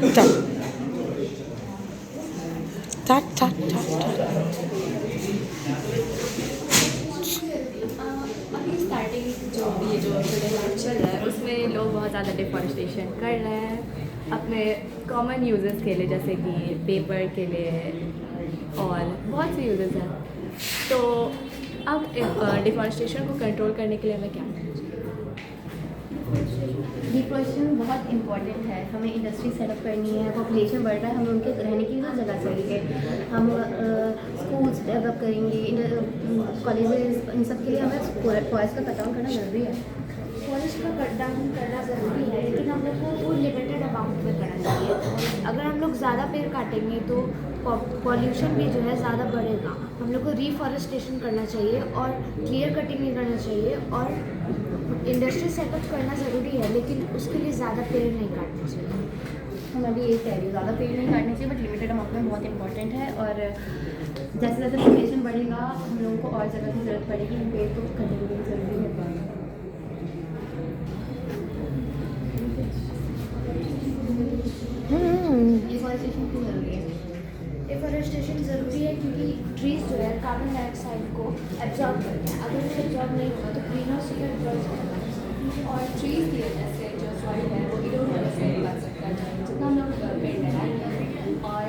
चल चट चट चट चट। अभी स्टार्टिंग जो चल रहा है उसमें लोग बहुत ज़्यादा डिफॉरेस्टेशन कर रहे हैं अपने कॉमन यूजेस के लिए, जैसे कि पेपर के लिए और बहुत से यूजेस हैं। तो अब डिफॉरेस्टेशन को कंट्रोल करने के लिए हमें क्या करना चाहिए? डिफॉरेस्टेशन बहुत इंपॉर्टेंट है। हमें इंडस्ट्री सेटअप करनी है, पॉपुलेशन बढ़ रहा है, हमें उनके रहने की भी जगह चाहिए। हम स्कूल्स डेवलप करेंगे, कॉलेजेस, इन सब के लिए हमें फॉरेस्ट का कट डाउन करना ज़रूरी है। फॉरेस्ट का कट डाउन करना ज़रूरी है, लेकिन हम लोग को वो लिमिटेड अमाउंट में करना चाहिए। अगर हम लोग ज़्यादा पेड़ काटेंगे तो पॉल्यूशन भी जो है ज़्यादा बढ़ेगा। हम लोग को रीफॉरेस्टेशन करना चाहिए और क्लियर कटिंग नहीं करना चाहिए, और इंडस्ट्री सेटअप करना ज़रूरी है, लेकिन उसके लिए ज़्यादा पेड़ नहीं काटने चाहिए। मैं भी यही कह रही हूँ, ज़्यादा पेड़ नहीं काटने चाहिए, बट लिमिटेड अमाउंट में बहुत इंपॉर्टेंट है। और जैसे जैसे पॉपुलेशन बढ़ेगा हम लोगों को और जगह की ज़रूरत पड़ेगी, हम पेड़ तो कटेंगे ज़रूरी है। डिफॉरेस्टेशन क्यों ज़रूरी है? डिफॉरेस्टेशन ज़रूरी है क्योंकि ट्रीज़ जो है कार्बन डाइऑक्साइड को एब्जॉर्ब करते हैं। अगर वो एब्जॉर्ब नहीं होगा तो ग्रीन हाउस इफेक्ट बढ़ जाएगा, और ट्रीज़ की वजह से जो सॉइल है वो इरोड होने से बच सकता है। जितना हम लोग पेड़ लगाएंगे और